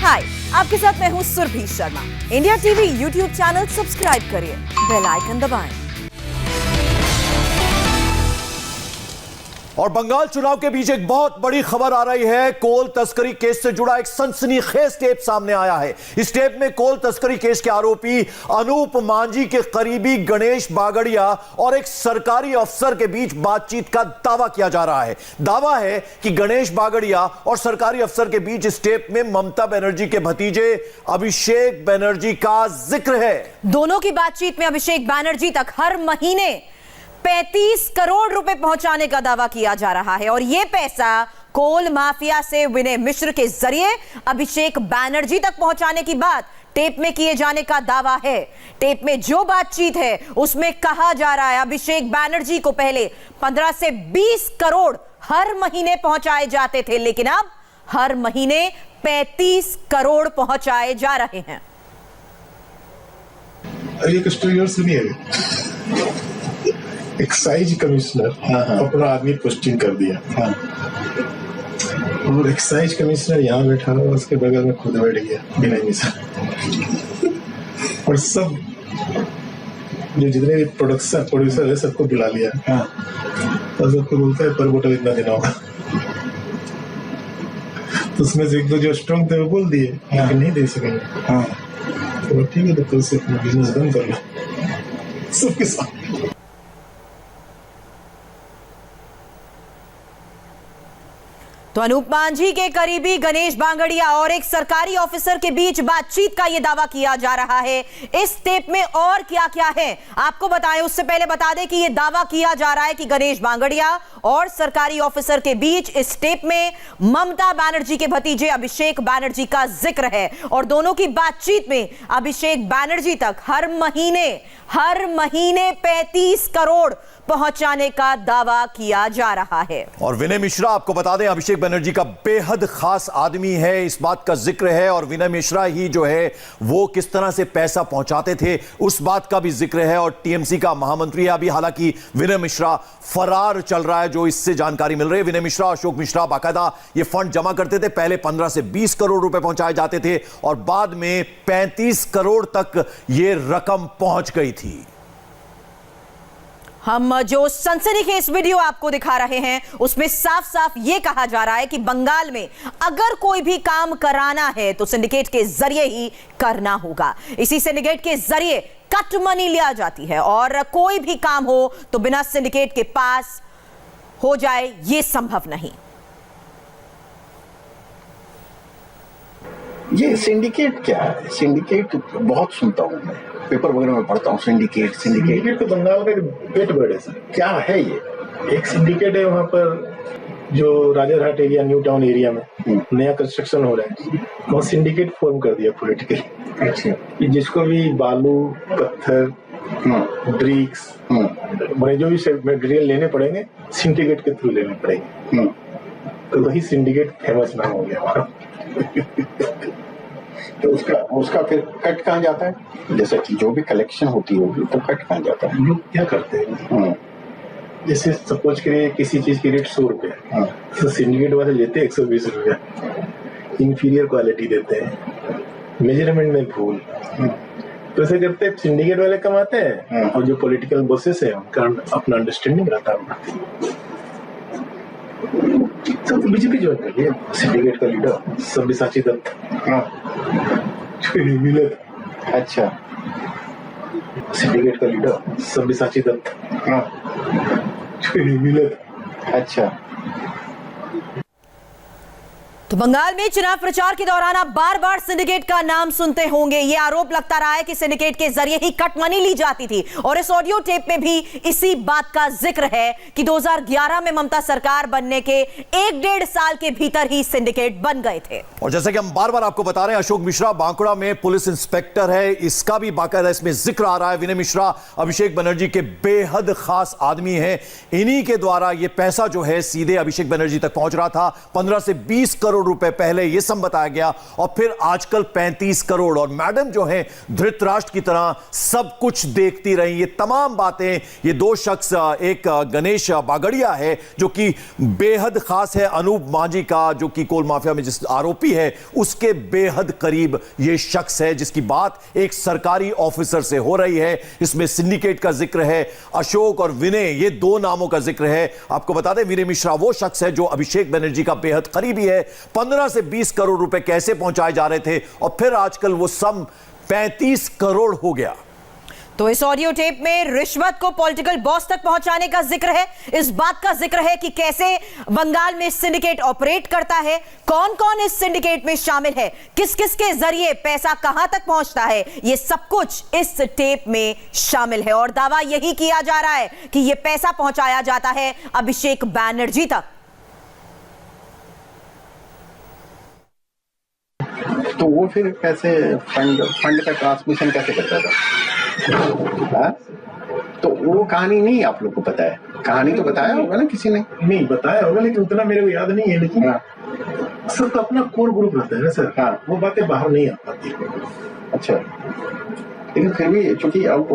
हाय, आपके साथ मैं हूं Surabhi Sharma. India TV YouTube channel subscribe करिए, बेल आइकन दबाएं। और बंगाल चुनाव के बीच एक बहुत बड़ी खबर आ रही है। कोल तस्करी केस से जुड़ा एक सनसनीखेज टेप सामने आया है। इस टेप में कोल तस्करी केस के आरोपी अनूप मांझी के करीबी गणेश बागड़िया और एक सरकारी अफसर के बीच बातचीत का दावा किया जा रहा है। दावा है कि गणेश बागड़िया और सरकारी अफसर के बीच इस टेप में ममता बनर्जी के भतीजे अभिषेक बनर्जी का जिक्र है। दोनों की बातचीत में अभिषेक बनर्जी तक हर महीने 35 करोड़ रुपए पहुंचाने का दावा किया जा रहा है और यह पैसा कोल माफिया से विनय मिश्र के जरिए अभिषेक बनर्जी तक पहुंचाने की बात टेप में किए जाने का दावा है। टेप में जो बातचीत है उसमें कहा जा रहा है अभिषेक बनर्जी को पहले 15 से 20 करोड़ हर महीने पहुंचाए जाते थे, लेकिन अब हर महीने 35 करोड़ पहुंचाए जा रहे हैं। एक स्टोरी और सुनिए। एक्साइज कमिश्नर अपना आदमी पोस्टिंग कर दिया और एक्साइज कमिश्नर यहाँ बैठा हुआ, उसके बगल में खुद बैठ गया विनय मिश्रा और सब जो जितने भी प्रोड्यूसर है सबको बुला लिया और सबको बोलता है पर वोटर इतना देना होगा। तो उसमें से एक दो जो स्ट्रॉन्ग थे वो बोल दिए कि नहीं दे सकेंगे। तो ठीक है, तो कल से अपना बिजनेस बंद कर लो सबके साथ। तो अनूप मांझी के करीबी गणेश बांगड़िया और एक सरकारी ऑफिसर के बीच बातचीत का यह दावा किया जा रहा है। इस टेप में और क्या क्या है आपको बताएं, उससे पहले बता दें कि यह दावा किया जा रहा है कि गणेश बांगड़िया और सरकारी ऑफिसर के बीच इस टेप में ममता बनर्जी के भतीजे अभिषेक बनर्जी का जिक्र है और दोनों की बातचीत में अभिषेक बनर्जी तक हर महीने 35 करोड़ पहुंचाने का दावा किया जा रहा है। और विनय मिश्रा, आपको बता दें, अभिषेक बनर्जी का बेहद खास आदमी है, इस बात का जिक्र है। और विनय मिश्रा ही जो है वो किस तरह से पैसा पहुंचाते थे उस बात का भी जिक्र है। और टीएमसी का महामंत्री है अभी, हालांकि विनय मिश्रा फरार चल रहा है, जो इससे जानकारी मिल रही है। विनय मिश्रा, अशोक मिश्रा बाकायदा ये फंड जमा करते थे। पहले 15 से 20 करोड़ रुपए पहुंचाए जाते थे और बाद में 35 करोड़ तक ये रकम पहुंच गई थी। हम जो सनसनीखेज वीडियो आपको दिखा रहे हैं उसमें साफ साफ यह कहा जा रहा है कि बंगाल में अगर कोई भी काम कराना है तो सिंडिकेट के जरिए ही करना होगा। इसी सिंडिकेट के जरिए कट मनी लिया जाती है और कोई भी काम हो तो बिना सिंडिकेट के पास हो जाए यह संभव नहीं। ये सिंडिकेट क्या है? सिंडिकेट बहुत सुनता हूँ मैं, पेपर वगैरह में पढ़ता हूँ। सिंडिकेट तो बंगाल का पेट बर्ड है सर। क्या है ये? एक सिंडिकेट है वहाँ पर जो Rajarhat area, new town area में नया कंस्ट्रक्शन हो रहा है, वहाँ सिंडिकेट फॉर्म कर दिया पॉलिटिकली। अच्छा। जिसको भी बालू, पत्थर, ब्रिक्स, जो भी मटेरियल लेने पड़ेंगे सिंडिकेट के थ्रू लेने पड़ेंगे। तो वही सिंडिकेट फेमस नाम हो गया। तो उसका फिर कट कहाँ जाता है? जैसे कि जो भी कलेक्शन होती होगी तो कट कहाँ जाता है? लोग क्या करते हैं, जैसे सपोज करिए किसी चीज की रेट 100 रुपए, तो सिंडिकेट वाले लेते हैं 120 रुपया, इंफीरियर क्वालिटी देते हैं, मेजरमेंट में भूल। तो ऐसे करते सिंडिकेट वाले कमाते हैं और जो पॉलिटिकल बॉसेस है उनका अपना अंडरस्टैंडिंग रहता है। तो बीजेपी ज्वाइन कर लिया। सिंडिकेट का लीडर सब्यसाची दत्त मिले। अच्छा। सिंडिकेट का लीडर सब्यसाची दत्त मिले। अच्छा। तो बंगाल में चुनाव प्रचार के दौरान आप बार बार सिंडिकेट का नाम सुनते होंगे। यह आरोप लगता रहा है कि सिंडिकेट के जरिए ही कट मनी ली जाती थी और इस ऑडियो टेप में भी इसी बात का जिक्र है कि 2011 में ममता सरकार बनने के 1-1.5 साल के भीतर ही सिंडिकेट बन गए थे। और जैसे कि हम बार बार आपको बता रहे हैं, अशोक मिश्रा बांकुड़ा में पुलिस इंस्पेक्टर है, इसका भी बाकायदा इसमें जिक्र आ रहा है। विनय मिश्रा अभिषेक बनर्जी के बेहद खास आदमी है, इन्हीं के द्वारा यह पैसा जो है सीधे अभिषेक बनर्जी तक पहुंच रहा था। 15 से 20 करोड़ करोड़ रुपए पहले ये सब बताया गया और फिर आजकल 35 करोड़। और मैडम जो है धृतराष्ट्र की तरह सब कुछ देखती रही। ये तमाम बातें, ये दो शख्स, एक गणेश बागड़िया है जो कि बेहद खास है अनूप मांझी का, जो कि कोल माफिया में जिस आरोपी है उसके बेहद करीब ये शख्स है, जिसकी बात एक सरकारी ऑफिसर से हो रही है। इसमें सिंडिकेट का जिक्र है, अशोक और विनय, ये दो नामों का जिक्र है। आपको बता दें विनय मिश्रा वो शख्स है जो अभिषेक बनर्जी का बेहद करीबी है। 15 से 20 करोड़ रुपए कैसे पहुंचाए जा रहे थे और फिर आजकल वो सम 35 करोड़ हो गया। तो इस ऑडियो टेप में रिश्वत को पॉलिटिकल बॉस तक पहुंचाने का जिक्र है, इस बात का जिक्र है कि कैसे बंगाल में सिंडिकेट ऑपरेट करता है, कौन कौन इस सिंडिकेट में शामिल है, किस किस के जरिए पैसा कहां तक पहुंचता है, ये सब कुछ इस टेप में शामिल है। और दावा यही किया जा रहा है कि यह पैसा पहुंचाया जाता है अभिषेक बनर्जी तक। तो वो फिर कैसे फंड का ट्रांसमिशन कैसे करता था? हाँ? तो वो कहानी नहीं आप लोग को पता है? कहानी तो बताया होगा ना किसी ने? नहीं बताया होगा, लेकिन उतना मेरे को याद नहीं है। लेकिन हाँ। सब तो अपना कोर ग्रुप रहता है ना सर। हाँ। वो बातें बाहर नहीं आ पाती। अच्छा, लेकिन फिर भी चूंकि अब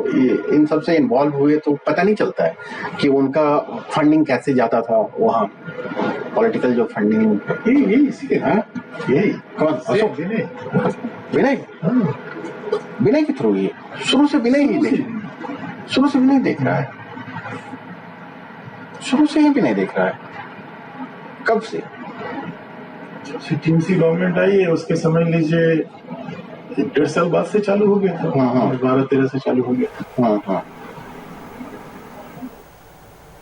इन सब से इन्वॉल्व हुए तो पता नहीं चलता है कि उनका फंडिंग कैसे जाता था वहाँ, पॉलिटिकल जो फंडिंग। यही इसी के। हाँ? यही कौन? अशोक? विनय? विनय के थ्रू? ये शुरू से विनय ही शुरू से विनय देख रहा है, शुरू से ही विनय देख रहा है। कब से? टीएमसी गवर्नमेंट आई है उसके समझ लीजिए 1.5 साल बाद से चालू हो गया था। 12-13 से चालू हो गया। हाँ।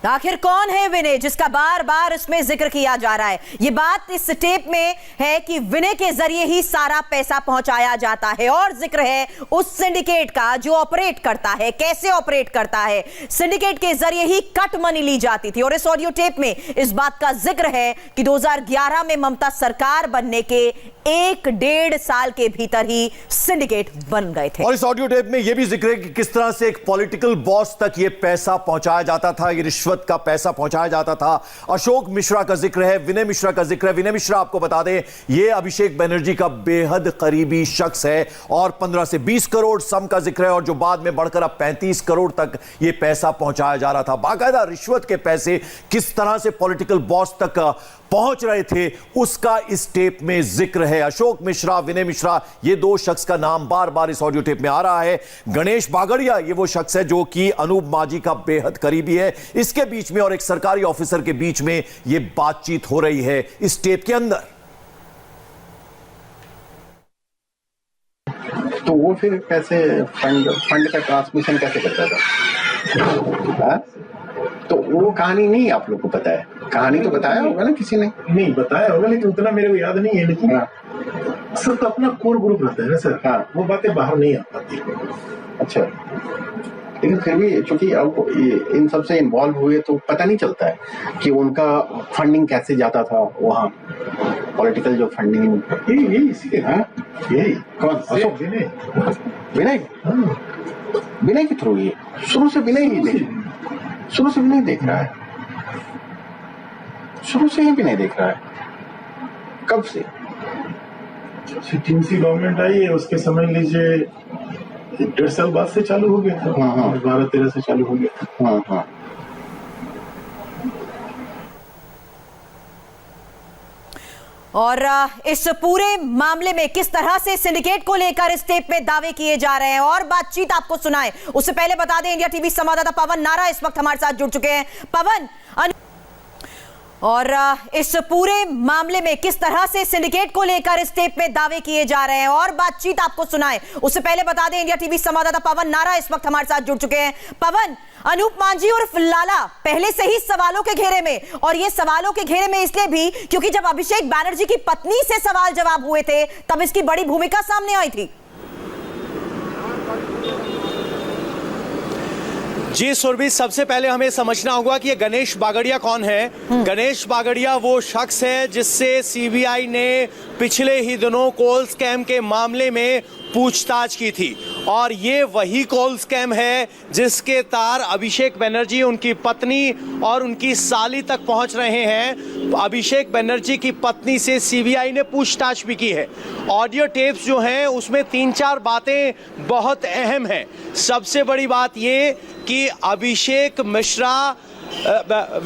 आखिर कौन है विनय जिसका बार बार इसमें जिक्र किया जा रहा है? ये बात इस टेप में है कि विनय के जरिए ही सारा पैसा पहुंचाया जाता है और जिक्र है उस सिंडिकेट का जो ऑपरेट करता है, कैसे ऑपरेट करता है। सिंडिकेट के जरिए ही कट मनी ली जाती थी। और इस ऑडियो टेप में इस बात का जिक्र है कि 2011 में ममता सरकार बनने के 1-1.5 साल के भीतर ही सिंडिकेट बन गए थे। और इस ऑडियो टेप में यह भी जिक्र है कि किस तरह से एक पॉलिटिकल बॉस तक यह पैसा पहुंचाया जाता था, ये रिश्वत का पैसा पहुंचाया जाता था। अशोक मिश्रा का जिक्र है, विनय मिश्रा का जिक्र है। विनय मिश्रा आपको बता दें यह अभिषेक बनर्जी का बेहद करीबी शख्स है और 15 से 20 करोड़ सम का जिक्र है और जो बाद में बढ़कर अब 35 करोड़ तक यह पैसा पहुंचाया जा रहा था। बाकायदा रिश्वत के पैसे किस तरह से पॉलिटिकल बॉस तक पहुंच रहे थे उसका इस टेप में जिक्र है। अशोक मिश्रा, विनय मिश्रा, ये दो शख्स का नाम बार बार इस ऑडियो टेप में आ रहा है। गणेश बागड़िया ये वो शख्स है जो कि अनूप मांझी का बेहद करीबी है। इसके बीच में और एक सरकारी ऑफिसर के बीच में ये बातचीत हो रही है इस टेप के अंदर। तो वो फिर कैसे फंड का ट्रांसमिशन कैसे करता था? हाँ? तो वो कहानी नहीं आप लोग को पता है? कहानी तो बताया होगा ना किसी ने? नहीं बताया होगा, लेकिन उतना मेरे को याद नहीं है। लेकिन सब तो अपना कोर ग्रुप रहता है ना सर। हाँ। वो बातें बाहर नहीं आ पाती। अच्छा, लेकिन फिर भी चूंकि अब इन सब से इन्वॉल्व हुए तो पता नहीं चलता है कि उनका फंडिंग कैसे जाता था वहाँ, पॉलिटिकल जो फंडिंग। यही इसी के। हाँ? यही। कौन? अशोक? विनय? विनय के थ्रू? ये शुरू से विनय ही शुरू से विनय देख रहा है, शुरू से ही विनय देख रहा है। कब से? टीएमसी गवर्नमेंट आई है उसके समझ लीजिए 1.5 साल बाद से चालू हो गया था। 12-13 से चालू हो गया। हाँ। और इस पूरे मामले में किस तरह से सिंडिकेट को लेकर इस टेप में दावे किए जा रहे हैं और बातचीत आपको सुनाएं उससे पहले बता दें इंडिया टीवी संवाददाता पवन नारा इस वक्त हमारे साथ जुड़ चुके हैं। पवन, और इस पूरे मामले में किस तरह से सिंडिकेट को लेकर इस टेप में दावे किए जा रहे हैं और बातचीत आपको सुनाएं उससे पहले बता दें इंडिया टीवी संवाददाता पवन नारा इस वक्त हमारे साथ जुड़ चुके हैं। पवन, अनूप मांझी और लाला पहले से ही सवालों के घेरे में, और ये सवालों के घेरे में इसलिए भी क्योंकि जब अभिषेक बनर्जी की पत्नी से सवाल जवाब हुए थे तब इसकी बड़ी भूमिका सामने आई थी। जी सुरभि, सबसे पहले हमें समझना होगा कि ये गणेश बागड़िया कौन है। गणेश बागड़िया वो शख्स है जिससे सीबीआई ने पिछले ही दिनों कोल स्कैम के मामले में पूछताछ की थी और ये वही कॉल स्कैम है जिसके तार अभिषेक बनर्जी, उनकी पत्नी और उनकी साली तक पहुंच रहे हैं। अभिषेक बनर्जी की पत्नी से सीबीआई ने पूछताछ भी की है। ऑडियो टेप्स जो हैं उसमें 3-4 बातें बहुत अहम हैं। सबसे बड़ी बात ये कि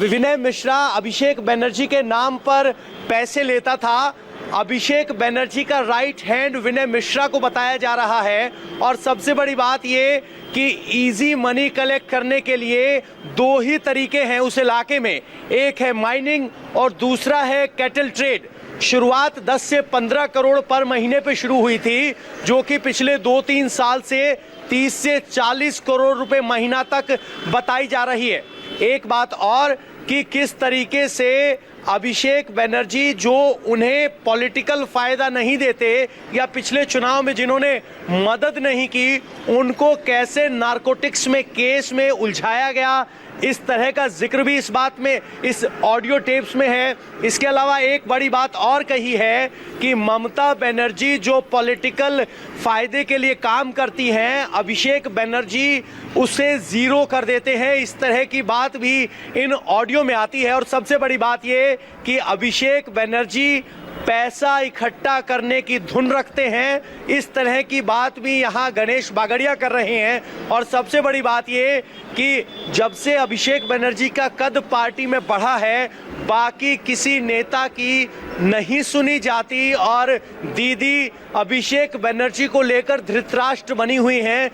विनय मिश्रा अभिषेक बनर्जी के नाम पर पैसे लेता था। अभिषेक बनर्जी का राइट हैंड विनय मिश्रा को बताया जा रहा है। और सबसे बड़ी बात ये कि इजी मनी कलेक्ट करने के लिए 2 ही तरीके हैं उस इलाके में, एक है माइनिंग और दूसरा है कैटल ट्रेड। शुरुआत 10 से 15 करोड़ पर महीने पे शुरू हुई थी, जो कि पिछले 2-3 साल से 30 से 40 करोड़ रुपए महीना तक बताई जा रही है। एक बात और कि किस तरीके से अभिषेक बनर्जी, जो उन्हें पॉलिटिकल फायदा नहीं देते या पिछले चुनाव में जिन्होंने मदद नहीं की, उनको कैसे नारकोटिक्स में केस में उलझाया गया, इस तरह का जिक्र भी इस बात में, इस ऑडियो टेप्स में है। इसके अलावा एक बड़ी बात और कही है कि ममता बनर्जी जो पॉलिटिकल फायदे के लिए काम करती हैं, अभिषेक बनर्जी उसे जीरो कर देते हैं। इस तरह की बात भी इन ऑडियो में आती है। और सबसे बड़ी बात ये कि अभिषेक बनर्जी पैसा इकट्ठा करने की धुन रखते हैं, इस तरह की बात भी यहाँ गणेश बागड़िया कर रहे हैं। और सबसे बड़ी बात ये कि जब से अभिषेक बनर्जी का कद पार्टी में बढ़ा है, बाकी किसी नेता की नहीं सुनी जाती और दीदी अभिषेक बनर्जी को लेकर धृतराष्ट्र बनी हुई हैं।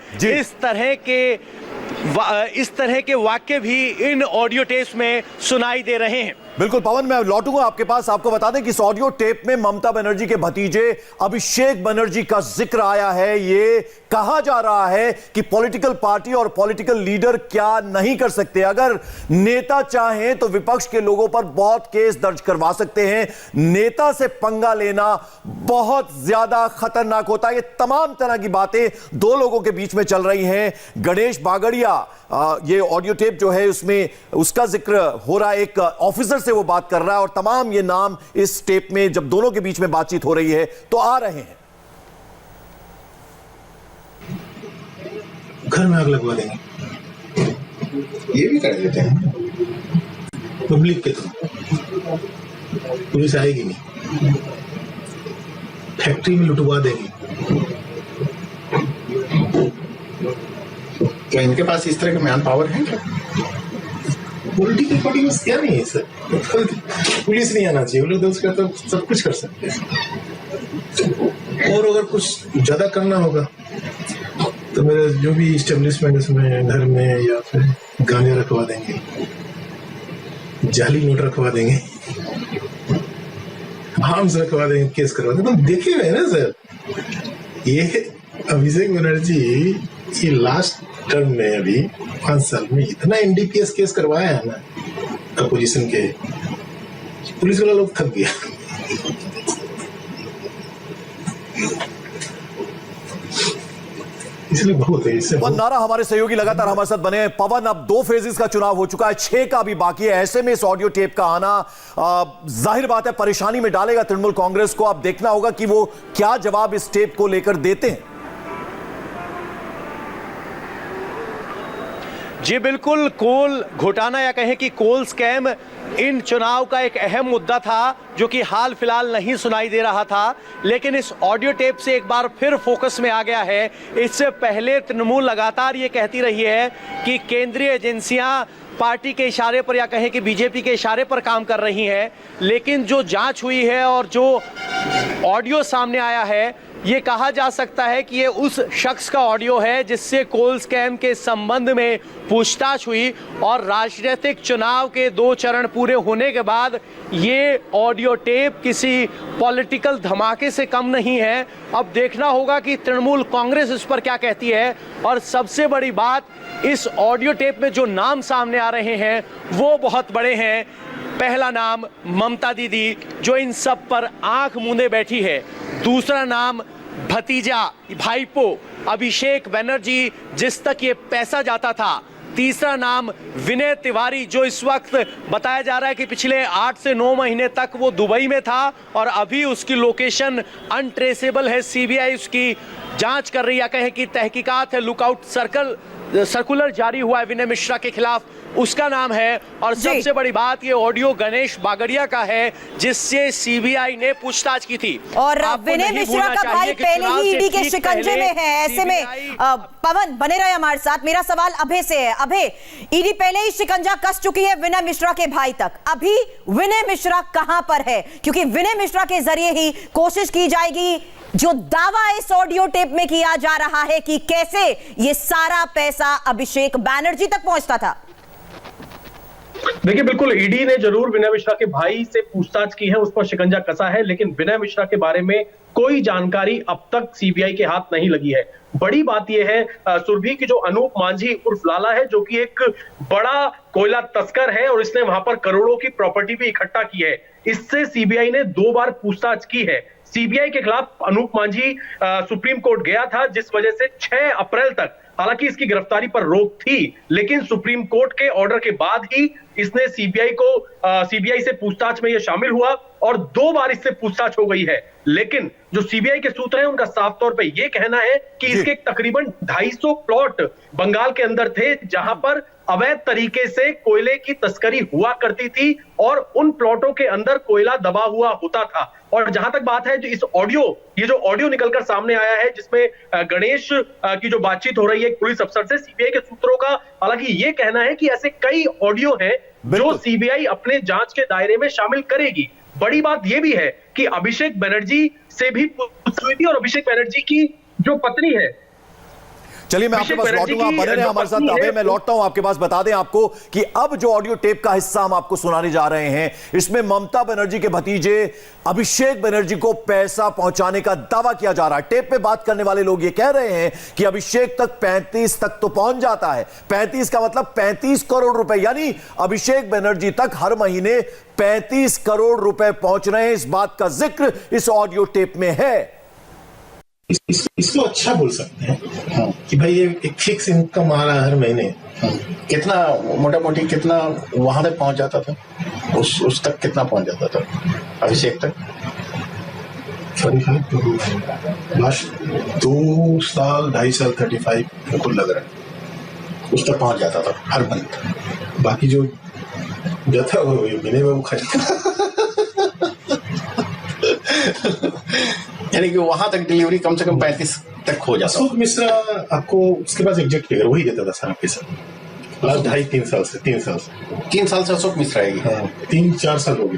इस तरह के वाक्य भी इन ऑडियो टेप्स में सुनाई दे रहे हैं। बिल्कुल पवन, मैं लौटूंगा आपके पास। आपको बता दें कि इस ऑडियो टेप में ममता बनर्जी के भतीजे अभिषेक बनर्जी का जिक्र आया है। ये कहा जा रहा है कि पॉलिटिकल पार्टी और पॉलिटिकल लीडर क्या नहीं कर सकते। अगर नेता चाहें तो विपक्ष के लोगों पर बहुत केस दर्ज करवा सकते हैं। नेता से पंगा लेना बहुत ज्यादा खतरनाक होता है। ये तमाम तरह की बातें 2 लोगों के बीच में चल रही हैं। गणेश बागड़िया, ये ऑडियो टेप जो है उसमें उसका जिक्र हो रहा है, एक ऑफिसर से वो बात कर रहा है और तमाम ये नाम इस टेप में जब दोनों के बीच में बातचीत हो रही है तो आ रहे हैं। घर में आग लगवा देंगे, ये भी कर देते हैं पब्लिक के थ्रू, पुलिस आएगी नहीं, फैक्ट्री में लुटवा देंगे। क्या इनके पास इस तरह का मैन पावर है क्या? पॉलिटिकल पार्टी में क्या नहीं है सर, पुलिस नहीं आना चाहिए, वो लोग उसका तो सब कुछ कर सकते हैं। और अगर कुछ ज्यादा करना होगा तो मेरा जो भी इस्टेब्लिशमेंट उसमें घर में या फिर गांजा रखवा देंगे, जाली नोट रखवा देंगे, आर्म्स रखवा देंगे, केस करवा देंगे। तुम देखे हुए ना सर, ये अभिषेक बनर्जी ये लास्ट टर्म में अभी 5 साल में इतना एनडीपीएस केस करवाया है ना अपोजिशन के, पुलिस वाला लोग थक गया। इसलिए बहुत है इससे पवन नारा, हमारे सहयोगी लगातार हमारे साथ बने हैं। पवन, अब 2 फेजेस का चुनाव हो चुका है, 6 का भी बाकी है। ऐसे में इस ऑडियो टेप का आना जाहिर बात है परेशानी में डालेगा तृणमूल कांग्रेस को। अब देखना होगा कि वो क्या जवाब इस टेप को लेकर देते हैं। जी बिल्कुल, कोल घोटाला या कहें कि कोल स्कैम इन चुनाव का एक अहम मुद्दा था, जो कि हाल फिलहाल नहीं सुनाई दे रहा था, लेकिन इस ऑडियो टेप से एक बार फिर फोकस में आ गया है। इससे पहले तृणमूल लगातार ये कहती रही है कि केंद्रीय एजेंसियां पार्टी के इशारे पर या कहें कि बीजेपी के इशारे पर काम कर रही हैं, लेकिन जो जांच हुई है और जो ऑडियो सामने आया है, ये कहा जा सकता है कि ये उस शख्स का ऑडियो है जिससे कोल स्कैम के संबंध में पूछताछ हुई। और राजनीतिक चुनाव के 2 चरण पूरे होने के बाद ये ऑडियो टेप किसी पॉलिटिकल धमाके से कम नहीं है। अब देखना होगा कि तृणमूल कांग्रेस इस पर क्या कहती है। और सबसे बड़ी बात, इस ऑडियो टेप में जो नाम सामने आ रहे हैं वो बहुत बड़े हैं। पहला नाम ममता दीदी, जो इन सब पर आंख मूंदे बैठी है। दूसरा नाम भतीजा भाईपो अभिषेक बनर्जी, जिस तक ये पैसा जाता था। तीसरा नाम विनय तिवारी, जो इस वक्त बताया जा रहा है कि पिछले 8 से 9 महीने तक वो दुबई में था और अभी उसकी लोकेशन अनट्रेसेबल है। सीबीआई उसकी जांच कर रही है, कहें कि तहकीकात है। लुकआउट सर्कुलर जारी हुआ है विनय मिश्रा के खिलाफ, उसका नाम है। और सबसे बड़ी बात, ये ऑडियो गणेश बागड़िया का है जिससे सीबीआई ने पूछताछ की थी। और विनय मिश्रा का भाई पहले ही ईडी के शिकंजे में है। ऐसे में पवन बने रहे हमारे साथ। मेरा सवाल अभय से है। अभय, ईडी पहले ही शिकंजा कस चुकी है विनय मिश्रा के भाई तक, अभी विनय मिश्रा कहां पर है? क्योंकि विनय मिश्रा के जरिए ही कोशिश की जाएगी, जो दावा इस ऑडियो टेप में किया जा रहा है कि कैसे ये सारा पैसा अभिषेक बैनर्जी तक पहुंचता था। देखिए, बिल्कुल ईडी ने जरूर विनय मिश्रा के भाई से पूछताछ की है, उस पर शिकंजा कसा है, लेकिन विनय मिश्रा के बारे में कोई जानकारी अब तक सीबीआई के हाथ नहीं लगी है। बड़ी बात यह है सुरभि की जो अनूप मांझी उर्फ लाला है, जो कि एक बड़ा कोयला तस्कर है और इसने वहां पर करोड़ों की प्रॉपर्टी भी इकट्ठा की है, इससे सीबीआई ने 2 बार पूछताछ की है। सीबीआई के खिलाफ अनूप मांझी सुप्रीम कोर्ट गया था, जिस वजह से 6 अप्रैल तक हालांकि इसकी गिरफ्तारी पर रोक थी, लेकिन सुप्रीम कोर्ट के ऑर्डर के बाद ही इसने सीबीआई से पूछताछ में यह शामिल हुआ और 2 बार इससे पूछताछ हो गई है। लेकिन जो सीबीआई के सूत्र हैं उनका साफ तौर पे यह कहना है कि इसके तकरीबन 250 प्लॉट बंगाल के अंदर थे, जहां पर अवैध तरीके से कोयले की तस्करी हुआ करती थी और उन प्लॉटों के अंदर कोयला दबा हुआ होता था। और जहां तक बात है, ये जो ऑडियो निकलकर सामने आया है जिसमें गणेश की जो बातचीत हो रही है पुलिस अफसर से, सीबीआई के सूत्रों का हालांकि ये कहना है कि ऐसे कई ऑडियो हैं जो सीबीआई अपने जांच के दायरे में शामिल करेगी। बड़ी बात यह भी है कि अभिषेक बनर्जी से भी पूछताछ हुई थी और अभिषेक बनर्जी की जो पत्नी है। चलिए मैं आपके पास लौटूंगा, बने रहे हमारे साथ। अबे मैं लौटता हूं आपके पास। बता दें आपको कि अब जो ऑडियो टेप का हिस्सा हम आपको सुनाने जा रहे हैं, इसमें ममता बनर्जी के भतीजे अभिषेक बनर्जी को पैसा पहुंचाने का दावा किया जा रहा है। टेप पे बात करने वाले लोग ये कह रहे हैं कि अभिषेक तक 35 तक तो पहुंच जाता है। 35 का मतलब 35 करोड़ रुपए, यानी अभिषेक बनर्जी तक हर महीने 35 करोड़ रुपए पहुंच रहे हैं। इस बात का जिक्र इस ऑडियो टेप में है। इसको अच्छा बोल सकते हैं कि भाई ये एक फिक्स इनकम आ रहा है हर महीने। कितना मोटा मोटी कितना वहां तक पहुंच जाता था, उस तक कितना पहुंच जाता था अभिषेक तक? 45 लास्ट 2 साल 2.5 साल 35 बिल्कुल लग रहा है उस तक पहुंच जाता था हर मंथ। बाकी जो जाता है वो महीने में वो खर्च यानी कि वहां तक डिलीवरी कम से कम 35 तक हो जाता। अशोक मिश्रा आपको उसके पास एग्जैक्ट फिगर वही देता था सारा पैसा लास्ट 2.5-3 साल से। 3 साल से अशोक मिश्रा आएगी। 3-4 साल हो गए।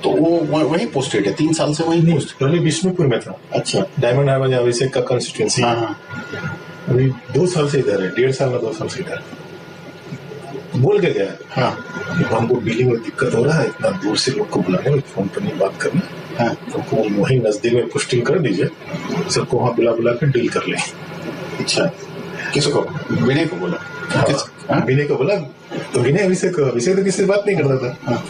तो वो वही पोस्टेड है 3 साल से वही पोस्ट। पहले विष्णुपुर में था। अच्छा, डायमंड हार्बर अभिषेक का कंस्टिट्यूएंसी। अभी 2 साल से इधर है, 1.5 साल में 2 साल से इधर बोल के गया। हमको बिलिंग में दिक्कत हो रहा है, इतना दूर से लोग को बुलाने में, फोन पर नहीं बात करना। तो वही नजदीक में पोस्टिंग कर दीजिए, सबको वहां बुला के डील कर ले। अच्छा, किसको? विनय को बोला। विनय को बोला तो विनय अभिषेक तो किसी से बात नहीं करता था।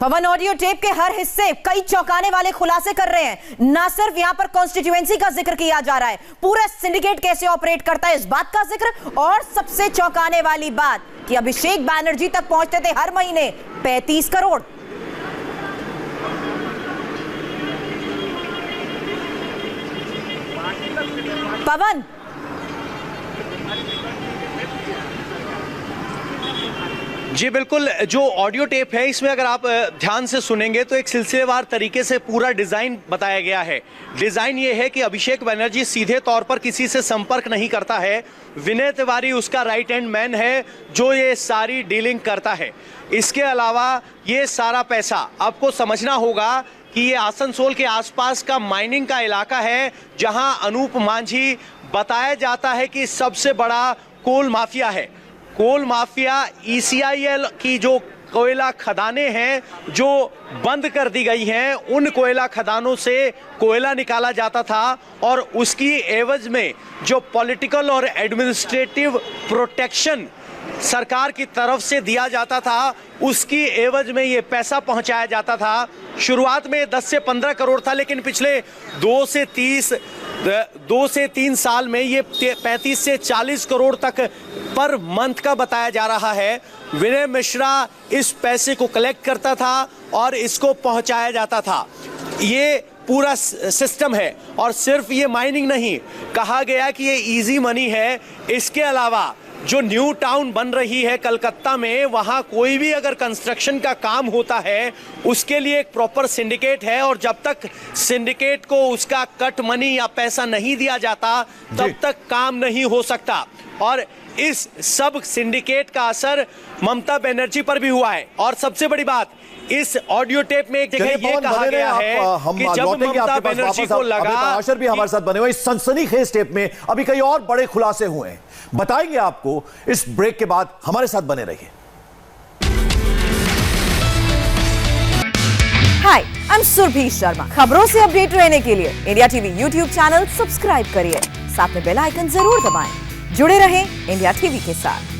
पवन, ऑडियो टेप के हर हिस्से कई चौंकाने वाले खुलासे कर रहे हैं। ना सिर्फ यहां पर कॉन्स्टिट्यूएंसी का जिक्र किया जा रहा है, पूरा सिंडिकेट कैसे ऑपरेट करता है इस बात का जिक्र, और सबसे चौंकाने वाली बात कि अभिषेक बैनर्जी तक पहुंचते थे हर महीने 35 करोड़। पवन, जी बिल्कुल, जो ऑडियो टेप है इसमें अगर आप ध्यान से सुनेंगे तो एक सिलसिलेवार तरीके से पूरा डिजाइन बताया गया है। डिजाइन ये है कि अभिषेक बनर्जी सीधे तौर पर किसी से संपर्क नहीं करता है, विनय तिवारी उसका राइट हैंड मैन है जो ये सारी डीलिंग करता है। इसके अलावा ये सारा पैसा आपको समझना होगा कि ये आसनसोल के आसपास का माइनिंग का इलाका है, जहां अनूप मांझी बताया जाता है कि सबसे बड़ा कोल माफिया है। कोल माफिया ECIL की जो कोयला खदानें हैं जो बंद कर दी गई हैं, उन कोयला खदानों से कोयला निकाला जाता था और उसकी एवज में जो पॉलिटिकल और एडमिनिस्ट्रेटिव प्रोटेक्शन सरकार की तरफ से दिया जाता था उसकी एवज में ये पैसा पहुंचाया जाता था। शुरुआत में 10 से 15 करोड़ था, लेकिन पिछले 2 से 3 साल में ये 35 से 40 करोड़ तक पर मंथ का बताया जा रहा है। विनय मिश्रा इस पैसे को कलेक्ट करता था और इसको पहुंचाया जाता था। ये पूरा सिस्टम है और सिर्फ ये माइनिंग नहीं, कहा गया कि ये इजी मनी है। इसके अलावा जो न्यू टाउन बन रही है कलकत्ता में, वहां कोई भी अगर कंस्ट्रक्शन का काम होता है उसके लिए एक प्रॉपर सिंडिकेट है और जब तक सिंडिकेट को उसका कट मनी या पैसा नहीं दिया जाता तब तक काम नहीं हो सकता। और इस सब सिंडिकेट का असर ममता बनर्जी पर भी हुआ है। और सबसे बड़ी बात, इस ऑडियो टेप में एक जगह ये कहा गया है कि जब ममता बनर्जी को लगा, पराशर भी हमारे साथ बने हुए इस सनसनीखेज टेप में अभी कई और बड़े खुलासे हुए हैं, बताएंगे आपको इस ब्रेक के बाद। हमारे साथ बने रहिए। हाय, आई एम सुरभि शर्मा। खबरों से अपडेट रहने के लिए India TV YouTube channel subscribe करिए, साथ में बेल आइकन जरूर दबाएं। जुड़े रहें इंडिया टीवी के साथ।